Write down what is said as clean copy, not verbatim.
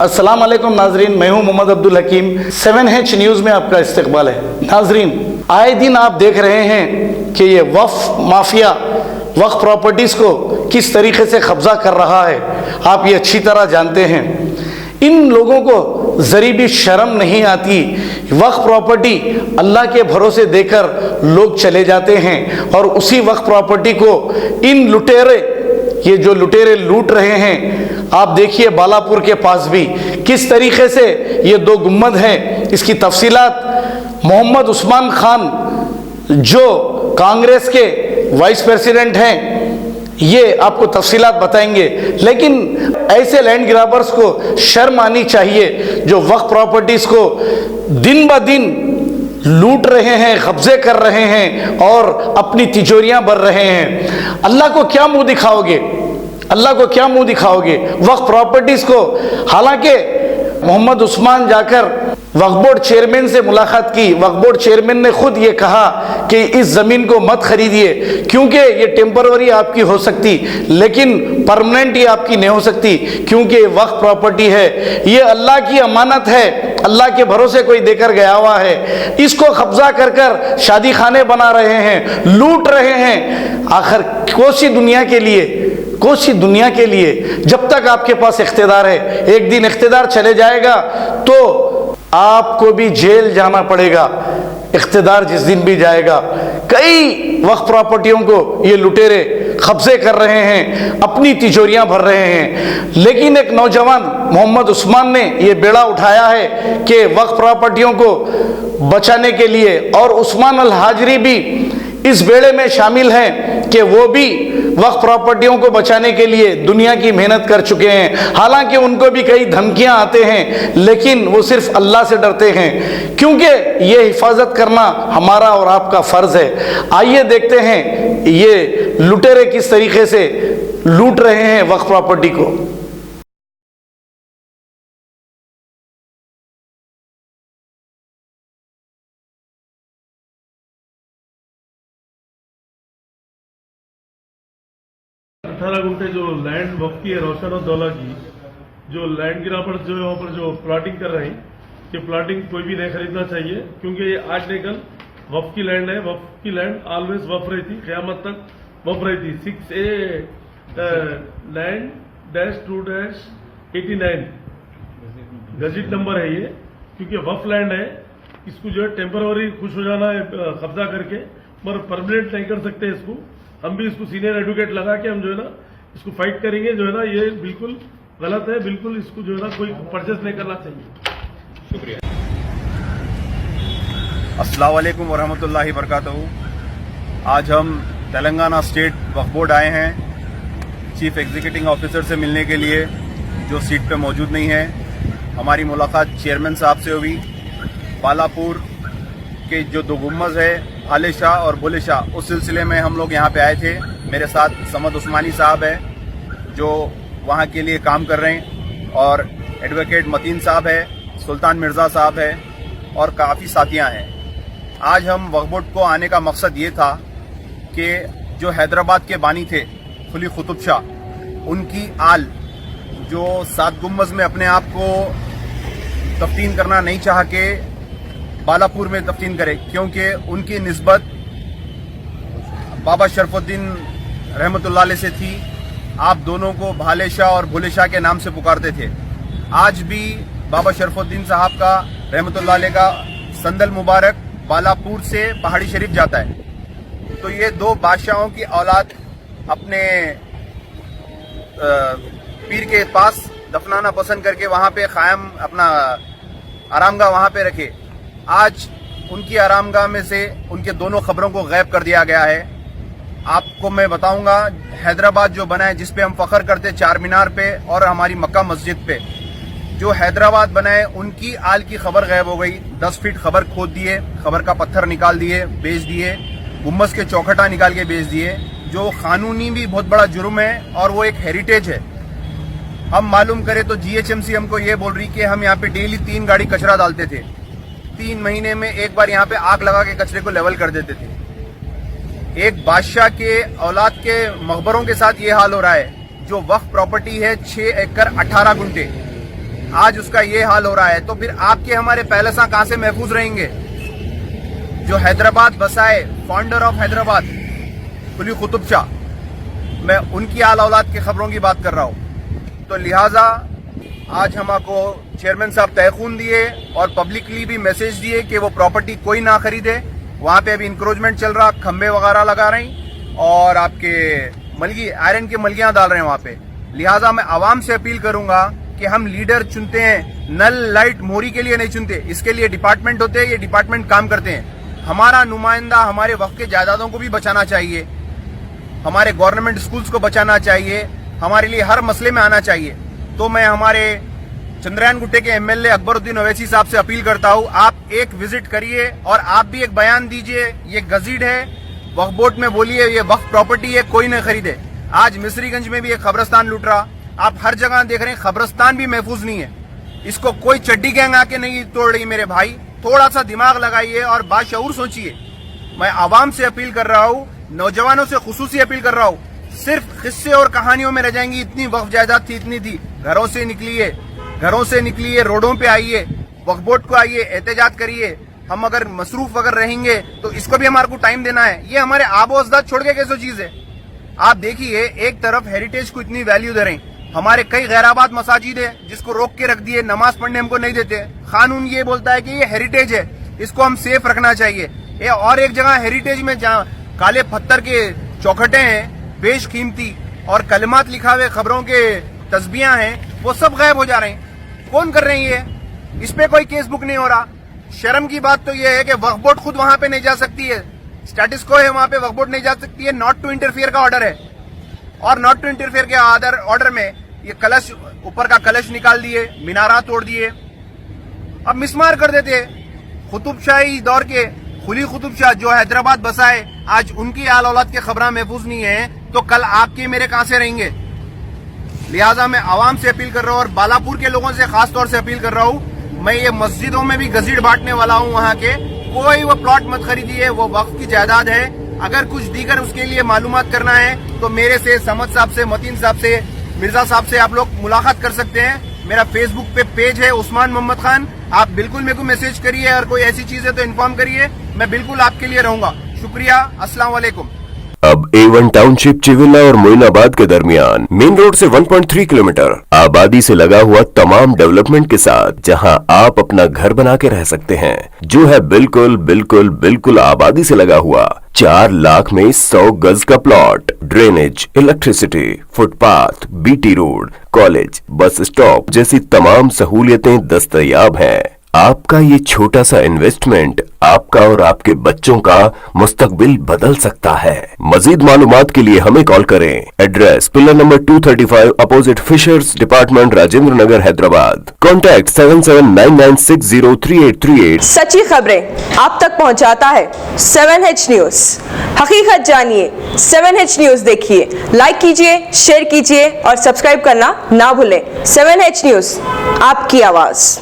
अस्सलाम वालेकुम नाजरीन, मैं हूं मोहम्मद अब्दुल हकीम। 7H न्यूज़ में आपका इस्तकबाल है। नाजरीन, आए दिन आप देख रहे हैं कि ये वक्फ माफिया वक्फ प्रॉपर्टीज़ को किस तरीके से कब्ज़ा कर रहा है, आप ये अच्छी तरह जानते हैं। इन लोगों को ज़री भी शर्म नहीं आती। वक्फ प्रॉपर्टी अल्लाह के भरोसे देकर लोग चले जाते हैं और उसी वक्फ प्रॉपर्टी को इन लुटेरे, ये जो लुटेरे लूट रहे हैं, आप देखिए बालापुर के पास भी किस तरीके से ये दो गुम्बद हैं। इसकी तफसीलात मोहम्मद उस्मान खान जो कांग्रेस के वाइस प्रेसिडेंट हैं, ये आपको तफसीलात बताएंगे। लेकिन ऐसे लैंड ग्राबर्स को शर्म आनी चाहिए जो वक्फ प्रॉपर्टीज को दिन ब दिन लूट रहे हैं, कब्जे कर रहे हैं और अपनी तिजोरियां भर रहे हैं। अल्लाह को क्या मुंह दिखाओगे, अल्लाह को क्या मुंह दिखाओगे वक्फ प्रॉपर्टीज को? हालांकि मोहम्मद उस्मान जाकर वक्फ बोर्ड चेयरमैन से मुलाकात की। वक्फ बोर्ड चेयरमैन ने खुद ये कहा कि इस ज़मीन को मत खरीदिए क्योंकि ये टेम्पररी आपकी हो सकती, लेकिन परमानेंट ये आपकी नहीं हो सकती क्योंकि वक्फ प्रॉपर्टी है, ये अल्लाह की अमानत है, अल्लाह के भरोसे कोई देकर गया हुआ है। इसको कब्जा कर कर शादी खाने बना रहे हैं, लूट रहे हैं। आखिर कोसी दुनिया के लिए, कोसी दुनिया के लिए जब तक आपके पास इख्तिदार है, एक दिन इख्तिदार चले जाएगा तो आपको भी जेल जाना पड़ेगा। इख्तिदार जिस दिन भी जाएगा, कई वक्फ प्रॉपर्टियों को ये लुटेरे कब्जे कर रहे हैं, अपनी तिजोरियां भर रहे हैं। लेकिन एक नौजवान मोहम्मद उस्मान ने ये बेड़ा उठाया है कि वक्फ प्रॉपर्टियों को बचाने के लिए, और उस्मान अल हाजरी भी इस बेड़े में शामिल हैं कि वो भी वक्फ प्रॉपर्टियों को बचाने के लिए दुनिया की मेहनत कर चुके हैं। हालांकि उनको भी कई धमकियां आते हैं, लेकिन वो सिर्फ अल्लाह से डरते हैं क्योंकि ये हिफाजत करना हमारा और आपका फर्ज है। आइए देखते हैं ये लुटेरे किस तरीके से लूट रहे हैं वक्फ प्रॉपर्टी को। अठारह गुंठे जो लैंड वक्फ की है रोशन और दौला की, जो लैंड गिरापर्स जो है वहाँ पर जो प्लॉटिंग कर रहे हैं, ये प्लॉटिंग कोई भी नहीं खरीदना चाहिए क्योंकि ये आज नहीं कल वक्फ की लैंड है। वक्फ की लैंड ऑलवेज वक्फ रहती, क़यामत तक वक्फ रहती। 6A-2-89 गजिट नंबर है ये, क्योंकि वक्फ लैंड है। इसको जो है टेम्पररी खुश हो जाना है कब्जा करके, मगर परमानेंट नहीं कर सकते इसको। हम भी इसको सीनियर एडवोकेट लगा के हम जो है ना इसको फाइट करेंगे। जो है ना ये बिल्कुल गलत है, बिल्कुल इसको जो है ना कोई परचेस नहीं करना चाहिए। शुक्रिया। अस्सलाम वालेकुम वरहमतुल्लाहि वबरकातुहू। आज हम तेलंगाना स्टेट वक्फ बोर्ड आए हैं चीफ एग्जीक्यूटिव ऑफिसर से मिलने के लिए, जो सीट पे मौजूद नहीं है। हमारी मुलाकात चेयरमैन साहब से हुई। बालापुर के जो दो गुम्बद है, भाले शाह और बुले शाह, उस सिलसिले में हम लोग यहाँ पे आए थे। मेरे साथ समद उस्मानी साहब है जो वहाँ के लिए काम कर रहे हैं, और एडवोकेट मतीन साहब है, सुल्तान मिर्ज़ा साहब है, और काफ़ी साथियाँ हैं। आज हम वक्फ बोर्ड को आने का मकसद ये था कि जो हैदराबाद के बानी थे कुली कुतुब शाह, उनकी आल जो 7 गुम्बद में अपने आप को तफ्तीन करना नहीं चाह के बालापुर में तफ्तीन करे, क्योंकि उनकी निस्बत बाबा शरफुद्दीन रहमतुल्लाह अलैह से थी। आप दोनों को भाले शाह और भुले शाह के नाम से पुकारते थे। आज भी बाबा शरफुद्दीन साहब का रहमतुल्लाह अलैह का संदल मुबारक बालापुर से पहाड़ी शरीफ जाता है। तो ये दो बादशाहों की औलाद अपने पीर के पास दफनाना पसंद करके वहां पे कायम अपना आरामगाह वहां पे रखे। आज उनकी आरामगाह में से उनके दोनों खबरों को गायब कर दिया गया है। आपको मैं बताऊंगा, हैदराबाद जो बना है, जिसपे हम फख्र करते, चार मीनार पे और हमारी मक्का मस्जिद पे, जो हैदराबाद बना है, उनकी आल की खबर गायब हो गई। 10 फीट खबर खोद दिए, खबर का पत्थर निकाल दिए, बेच दिए, गुम्बद के चौखटा निकाल के बेच दिए, जो कानूनी भी बहुत बड़ा जुर्म है और वो एक हेरिटेज है। हम मालूम करें तो GHMC हमको ये बोल रही कि हम यहाँ पे डेली 3 गाड़ी कचरा डालते थे, 3 महीने में एक बार यहाँ पे आग लगा के कचरे को लेवल कर देते थे। एक बादशाह के औलाद के मकबरों के साथ ये हाल हो रहा है। जो वक्फ प्रॉपर्टी है 6 एकड़ 18 गुंठे, आज उसका ये हाल हो रहा है, तो फिर आपके हमारे पैलेसा कहां से महफूज रहेंगे? जो हैदराबाद बसाए, फाउंडर ऑफ हैदराबाद कुली कुतुब शाह, मैं उनकी आल औलाद की खबरों की बात कर रहा हूं। तो लिहाजा आज हमको चेयरमैन साहब तयखून दिए और पब्लिकली भी मैसेज दिए कि वो प्रॉपर्टी कोई ना खरीदे। वहां पे अभी इंक्रोचमेंट चल रहा, खंबे वगैरह लगा रहे हैं और आपके मलगी आयरन की मलगियां डाल रहे हैं वहां पे। लिहाजा मैं आवाम से अपील करूंगा कि हम लीडर चुनते हैं, नल लाइट मोरी के लिए नहीं चुनते, इसके लिए डिपार्टमेंट होते हैं, ये डिपार्टमेंट काम करते हैं। हमारा नुमाइंदा हमारे वक्त के जायदादों को भी बचाना चाहिए, हमारे गवर्नमेंट स्कूल्स को बचाना चाहिए, हमारे लिए हर मसले में आना चाहिए। तो मैं हमारे चंद्रयान गुट्टे के एमएलए अकबरुद्दीन ओवैसी साहब से अपील करता हूं, आप एक विजिट करिए और आप भी एक बयान दीजिए। ये गजीड है, वक्फ बोर्ड में बोलिए ये वक्फ प्रॉपर्टी है, कोई न खरीदे। आज मिस्रीगंज में भी एक कब्रस्तान लूट रहा, आप हर जगह देख रहे हैं, कब्रस्तान भी महफूज नहीं है। इसको कोई चड्डी गैंग आके नहीं तोड़ रही। मेरे भाई थोड़ा सा दिमाग लगाइए और बाशऊर सोचिए। मैं आवाम से अपील कर रहा हूं, नौजवानों से खुसूसी अपील कर रहा हूं, सिर्फ किस्से और कहानियों में रह जाएंगी। इतनी वक्फ जायदाद थी, इतनी थी। घरों से निकलिए, रोडों पे आइए, वक्फ बोर्ड को आइए, एहतजाज करिए। हम अगर मसरूफ अगर रहेंगे तो इसको भी हमारे को टाइम देना है। ये हमारे आबो अजदाद छोड़ के कैसे चीज है? आप देखिए, एक तरफ हेरिटेज को इतनी वैल्यू दे रहे हैं, हमारे कई गैराबाद मसाजिद है जिसको रोक के रख दिए, नमाज पढ़ने हमको नहीं देते। कानून ये बोलता है कि ये हेरिटेज है, इसको हम सेफ रखना चाहिए। और एक जगह हेरिटेज में जहाँ काले पत्थर के चौखटे हैं, बेशकीमती और कलमात लिखा हुए खबरों के तस्बियां हैं, वो सब गायब हो जा रहे हैं। कौन कर रहे हैं ये? इस पे कोई केस बुक नहीं हो रहा। शर्म की बात तो ये है कि वक्फ बोर्ड खुद वहां पे नहीं जा सकती है, स्टेटस को है, वहां पे वक्फ बोर्ड नहीं जा सकती है। नॉट टू इंटरफियर का ऑर्डर है और नॉट टू इंटरफियर के ऑर्डर में ये कलश, ऊपर का कलश निकाल दिए, मीनारा तोड़ दिए, अब मिसमार कर देते। कुतुबशाही दौर के खुली कुतुब शाह जो हैदराबाद बसाए, आज उनकी आल औलाद की खबरें महफूज नहीं है, तो कल आपके मेरे कहां से रहेंगे? लिहाजा मैं आवाम से अपील कर रहा हूं और बालापुर के लोगों से खास तौर से अपील कर रहा हूं, मैं ये मस्जिदों में भी गजीड बांटने वाला हूं। वहां के कोई वो प्लॉट मत खरीदिए, वो वक्फ की जायदाद है। अगर कुछ दीगर उसके लिए मालूमात करना है तो मेरे से, समद साहब से, मतीन साहब से, मिर्जा साहब से आप लोग मुलाकात कर सकते हैं। मेरा फेसबुक पे पेज है उस्मान मोहम्मद खान, आप बिल्कुल मेरे को मैसेज करिए और कोई ऐसी चीज है तो इन्फॉर्म करिए, मैं बिल्कुल आपके लिए रहूंगा। शुक्रिया, अस्सलाम वालेकुम। अब A1 टाउनशिप चिविला और मोइनाबाद के दरमियान मेन रोड से 1.3 किलोमीटर आबादी से लगा हुआ तमाम डेवलपमेंट के साथ जहां आप अपना घर बना के रह सकते हैं, जो है बिल्कुल बिल्कुल बिल्कुल आबादी से लगा हुआ। 4 लाख में 100 गज का plot, drainage, electricity, footpath, BT road, college, bus stop जैसी तमाम सहूलियतें दस्तयाब हैं। आपका ये छोटा सा इन्वेस्टमेंट आपका और आपके बच्चों का मुस्तकबिल बदल सकता है। मजीद मालूमात के लिए हमें कॉल करें। Address pillar number 235 opposite fishers department, Rajendra Nagar, Hyderabad. Contact 7799603838। सच्ची खबरें आप तक पहुंचाता है 7H न्यूज। हकीकत जानिए, 7H न्यूज देखिए, लाइक कीजिए, शेयर कीजिए और सब्सक्राइब करना ना भूलें। 7H न्यूज, आपकी आवाज।